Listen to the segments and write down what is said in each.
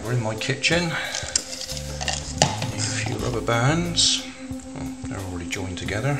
We're in my kitchen. Need a few rubber bands. Oh, they're already joined together. A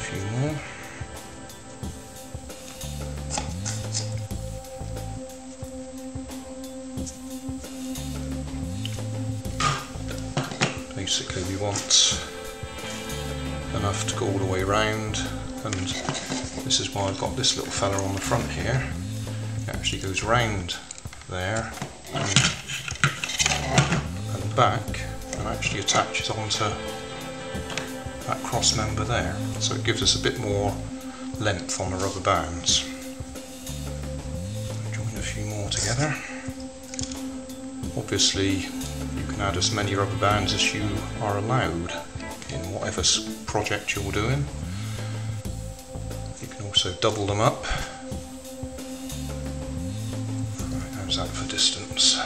few more. Basically we want enough to go all the way around, and this is why I've got this little fella on the front here. It actually goes round there and back and actually attaches onto that cross member there, so it gives us a bit more length on the rubber bands. Join a few more together. Obviously you can add as many rubber bands as you are allowed in whatever project you're doing. You can also double them up. Right, how's that for distance?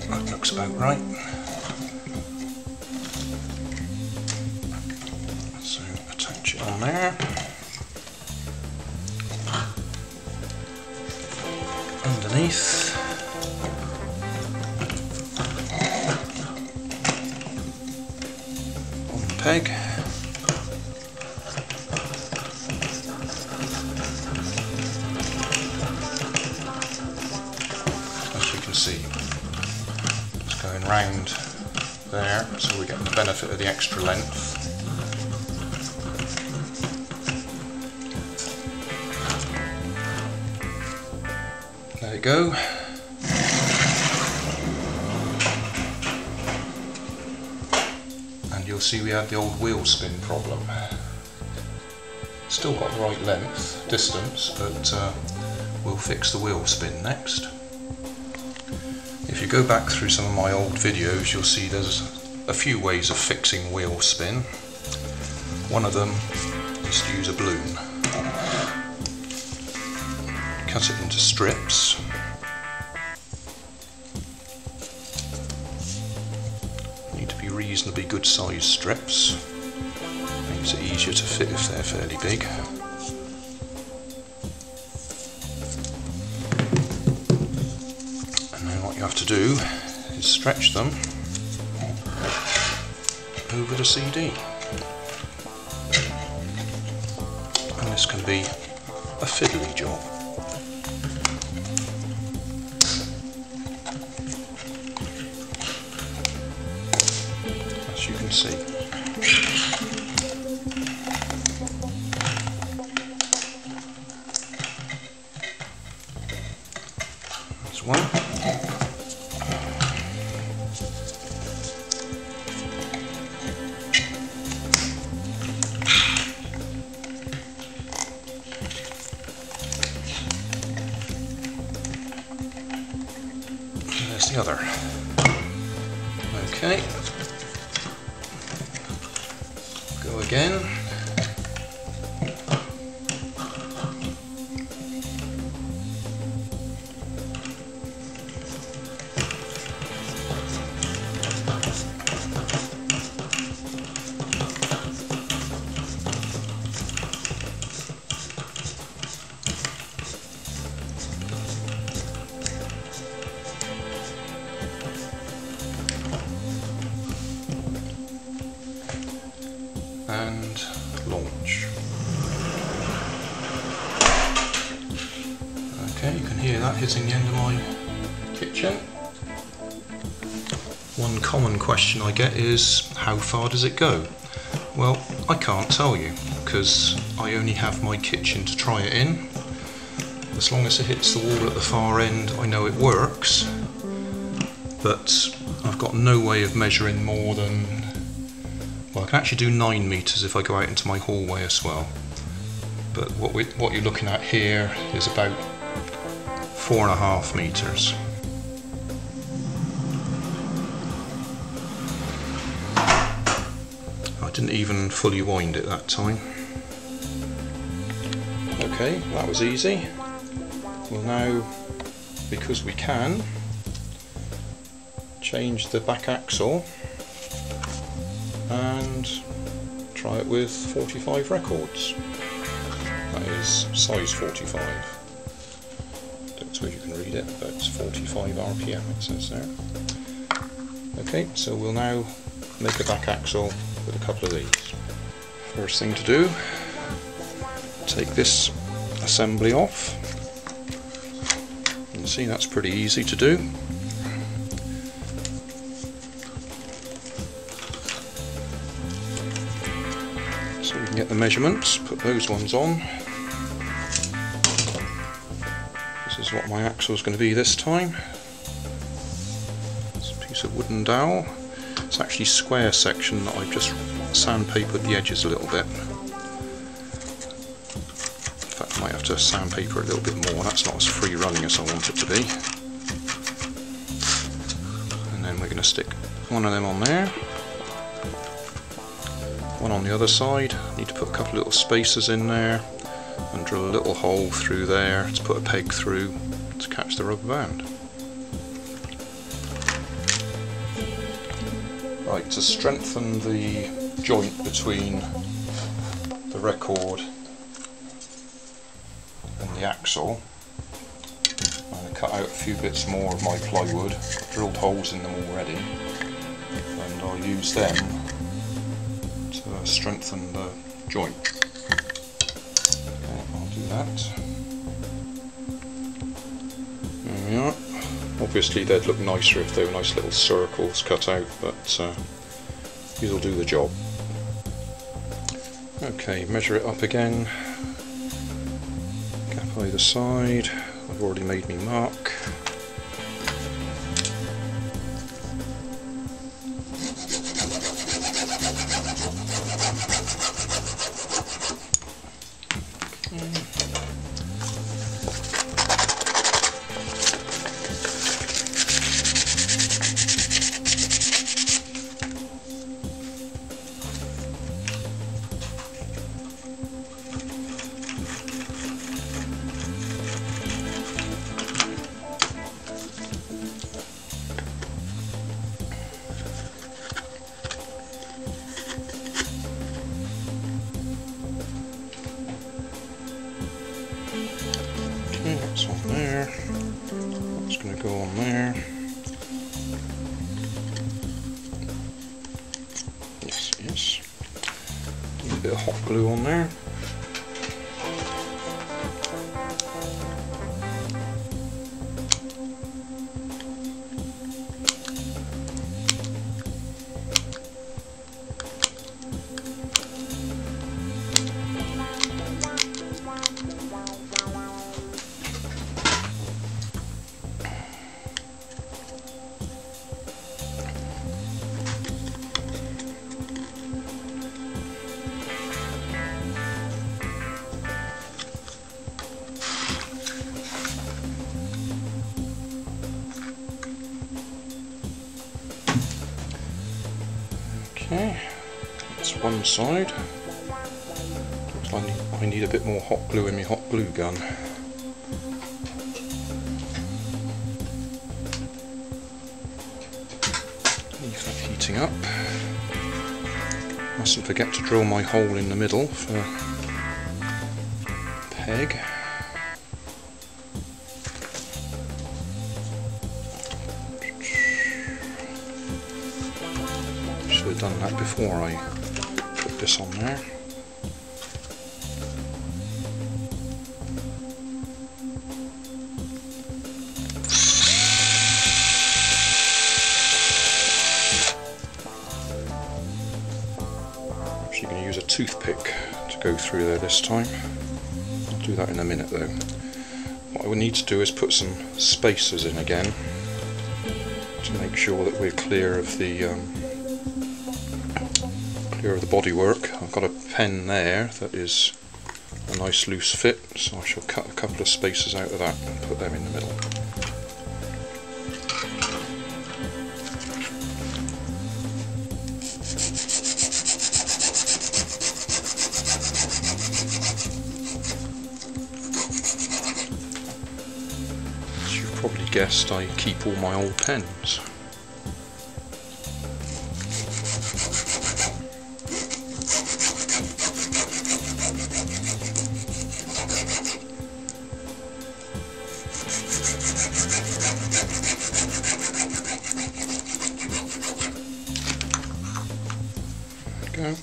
That looks about right. So attach it on there. Underneath. On the peg. As you can see, it's going round there, so we're getting the benefit of the extra length. There we go. And you'll see we had the old wheel spin problem. Still got the right length, distance, but we'll fix the wheel spin next. If you go back through some of my old videos, you'll see there's a few ways of fixing wheel spin. One of them is to use a balloon. Cut it into strips. Need to be reasonably good sized strips. Makes it easier to fit if they're fairly big. And then what you have to do is stretch them over the CD. And this can be a fiddly job. As you can see. There's one. There's the other. Okay. Go again. And launch. Okay, you can hear that hitting the end of my kitchen. One common question I get is, how far does it go? Well, I can't tell you, because I only have my kitchen to try it in. As long as it hits the wall at the far end, I know it works, but I've got no way of measuring more than, well, I can actually do 9 meters if I go out into my hallway as well. But what you're looking at here is about 4.5 meters. I didn't even fully wind it that time. Okay, that was easy. We'll now, because we can, change the back axle and try it with 45 records. That is size 45. Don't suppose you can read it, but it's 45 RPM it says there. Okay, so we'll now make a back axle with a couple of these. First thing to do, take this assembly off. You can see that's pretty easy to do. So we can get the measurements, put those ones on. This is what my axle is going to be this time. It's a piece of wooden dowel. It's actually square section that I've just sandpapered the edges a little bit. In fact, I might have to sandpaper it a little bit more. That's not as free running as I want it to be. And then we're going to stick one of them on there. One on the other side. Need to put a couple of little spacers in there and drill a little hole through there to put a peg through to catch the rubber band. Right, to strengthen the joint between the record and the axle, I'm going to cut out a few bits more of my plywood. I've drilled holes in them already, and I'll use them to strengthen the joint. Okay, I'll do that. There we are. Obviously they'd look nicer if they were nice little circles cut out, but these will do the job. Okay, measure it up again. Gap either side. I've already made me mark. That's on there. That's going to go on there. Yes, yes. Need a bit of hot glue on there. Okay, that's one side. Looks like I need a bit more hot glue in my hot glue gun. Leave that heating up. Mustn't forget to drill my hole in the middle for peg. Should have done that before I put this on there. I'm actually going to use a toothpick to go through there this time. I'll do that in a minute though. What I would need to do is put some spacers in again to make sure that we're clear of the bodywork. I've got a pen there that is a nice loose fit, so I shall cut a couple of spacers out of that and put them in the middle. As you've probably guessed, I keep all my old pens. go.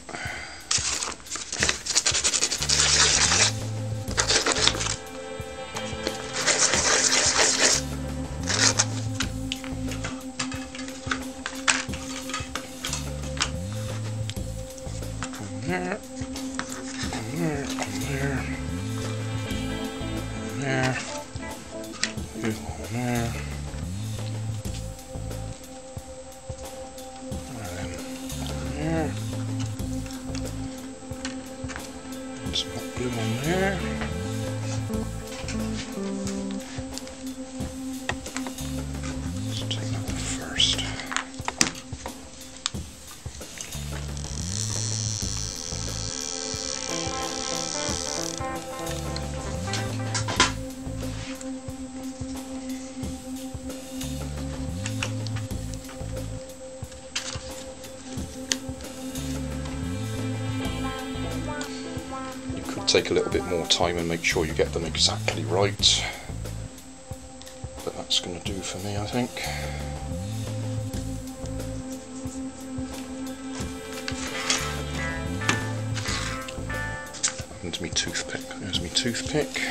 There, there, there, there, there, there, some hot glue on there. Let's take that one first. Take a little bit more time and make sure you get them exactly right, but that's going to do for me, I think. And me toothpick. There's me toothpick.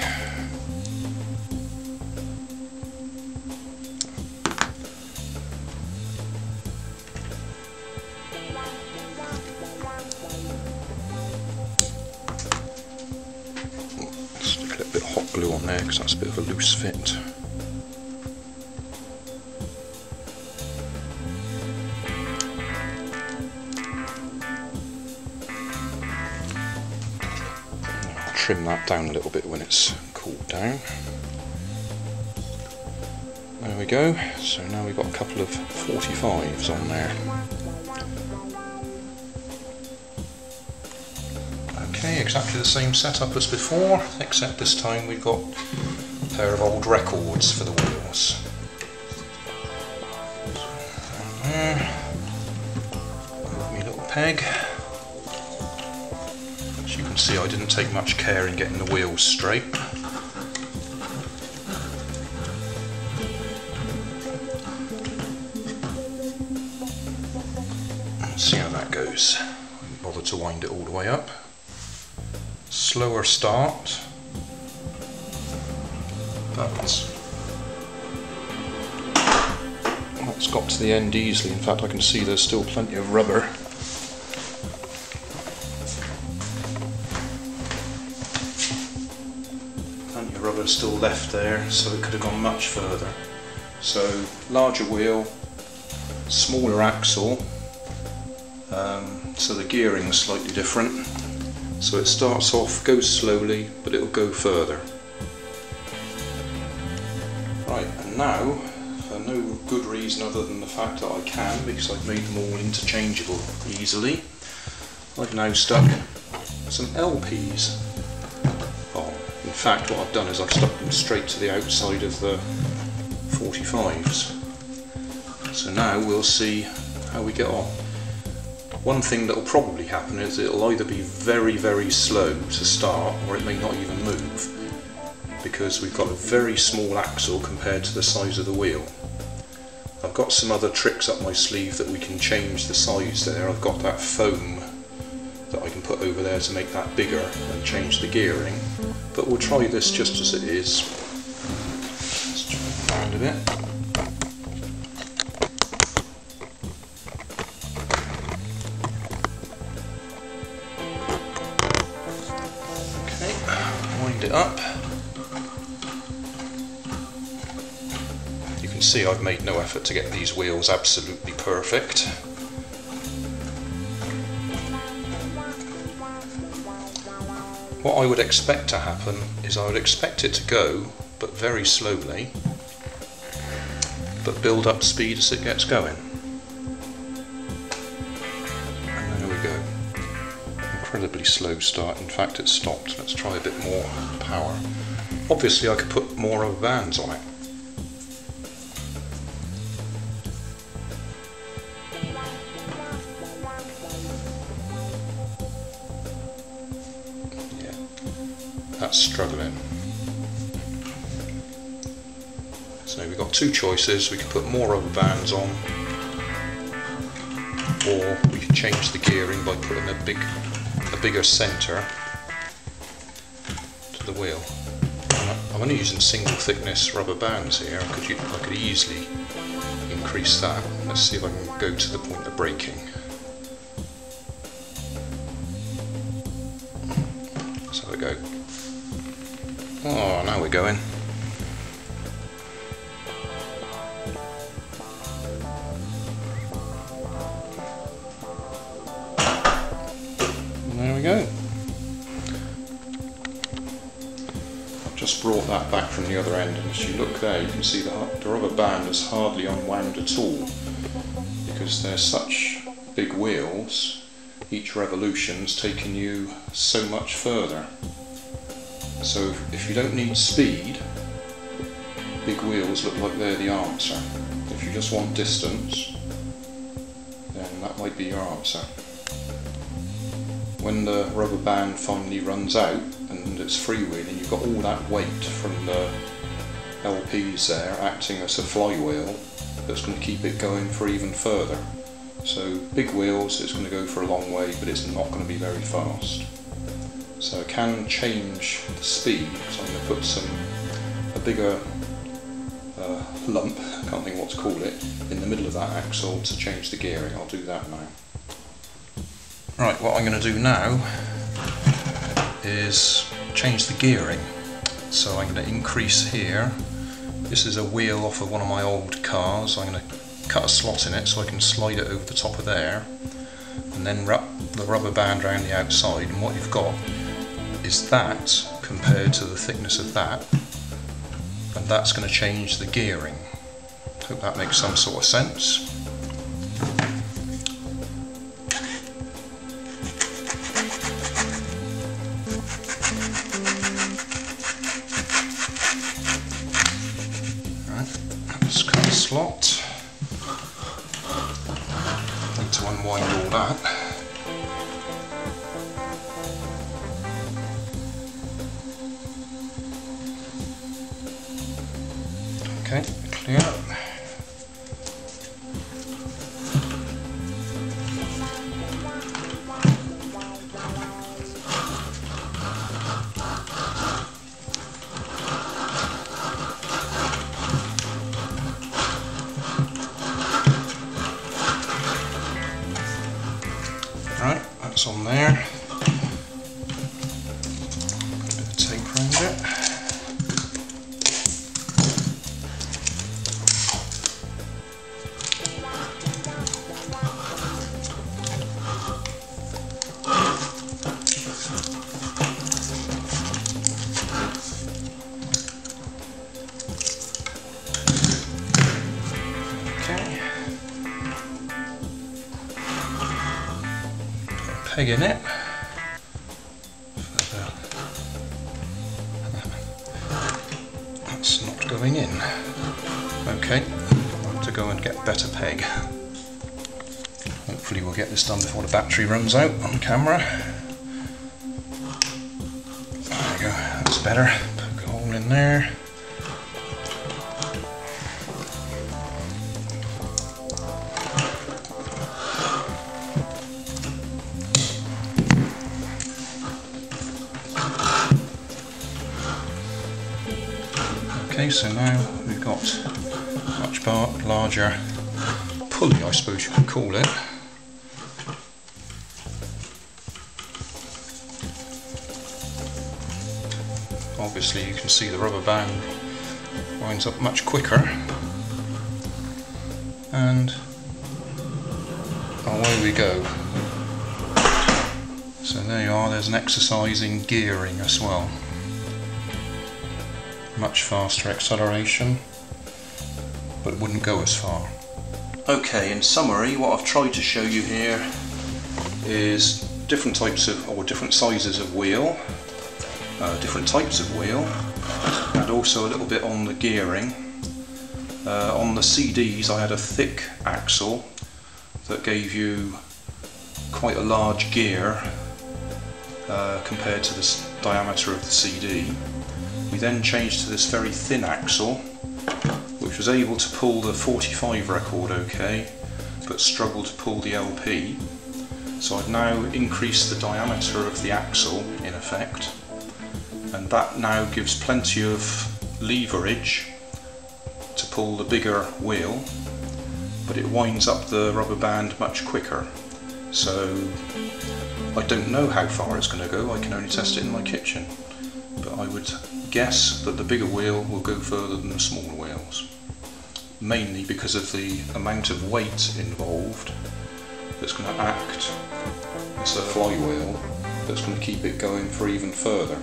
Glue on there because that's a bit of a loose fit. I'll trim that down a little bit when it's cooled down. There we go. So now we've got a couple of 45s on there. Okay, exactly the same setup as before, except this time we've got a pair of old records for the wheels. There. Move me little peg. As you can see, I didn't take much care in getting the wheels straight. Let's see how that goes. I didn't bother to wind it all the way up. Slower start, but that's got to the end easily. In fact, I can see there's still plenty of rubber. Plenty of rubber still left there, so it could have gone much further. So, larger wheel, smaller axle, so the gearing's slightly different. So it starts off, goes slowly, but it'll go further. Right, and now, for no good reason other than the fact that I can, because I've made them all interchangeable easily, I've now stuck some LPs on. In fact, what I've done is I've stuck them straight to the outside of the 45s. So now we'll see how we get on. One thing that will probably happen is it'll either be very, very slow to start, or it may not even move, because we've got a very small axle compared to the size of the wheel. I've got some other tricks up my sleeve that we can change the size there. I've got that foam that I can put over there to make that bigger and change the gearing, but we'll try this just as it is. Let's try it around a bit. It up. You can see I've made no effort to get these wheels absolutely perfect. What I would expect to happen is I would expect it to go, but very slowly, but build up speed as it gets going. And there we go. Incredibly slow start. In fact, it stopped. Let's try a bit more power. Obviously I could put more rubber bands on it. Yeah, that's struggling. So we've got two choices. We can put more rubber bands on, or we could change the gearing by putting a bigger centre to the wheel. I'm only using single thickness rubber bands here. I could easily increase that. Let's see if I can go to the point of braking. Let's have a go. Oh, now we're going. There we go. I've just brought that back from the other end, and as you look there, you can see the rubber band is hardly unwound at all, because they're such big wheels. Each revolution's taking you so much further. So if you don't need speed, big wheels look like they're the answer. If you just want distance, then that might be your answer. When the rubber band finally runs out and it's freewheeling, you've got all that weight from the LPs there acting as a flywheel that's going to keep it going for even further. So big wheels, it's going to go for a long way, but it's not going to be very fast. So I can change the speed, so I'm going to put a bigger lump, I can't think what to call it, in the middle of that axle to change the gearing. I'll do that now. Right, what I'm going to do now is change the gearing. So I'm going to increase here. This is a wheel off of one of my old cars. I'm going to cut a slot in it so I can slide it over the top of there, and then wrap the rubber band around the outside, and what you've got is that compared to the thickness of that, and that's going to change the gearing. Hope that makes some sort of sense. Right, let's cut a slot. Need to unwind all that. Okay, clear. Right, that's on there. Put a bit of tape around it. Peg in it. That's not going in. Okay, I'll have to go and get a better peg. Hopefully we'll get this done before the battery runs out on camera. There we go, that's better. Poke a hole in there. Okay, so now we've got a much larger pulley, I suppose you could call it. Obviously you can see the rubber band winds up much quicker, and away we go. So there you are, there's an exercise in gearing as well. Much faster acceleration, but wouldn't go as far. Okay, in summary, what I've tried to show you here is different types of, or different sizes of wheel, different types of wheel, and also a little bit on the gearing. On the CDs I had a thick axle that gave you quite a large gear compared to the diameter of the CD. We then changed to this very thin axle, which was able to pull the 45 record okay, but struggle to pull the LP. So I've now increased the diameter of the axle in effect, and that now gives plenty of leverage to pull the bigger wheel, but it winds up the rubber band much quicker. So I don't know how far it's going to go, I can only test it in my kitchen, but I would guess that the bigger wheel will go further than the smaller wheels, mainly because of the amount of weight involved that's going to act as a flywheel that's going to keep it going for even further.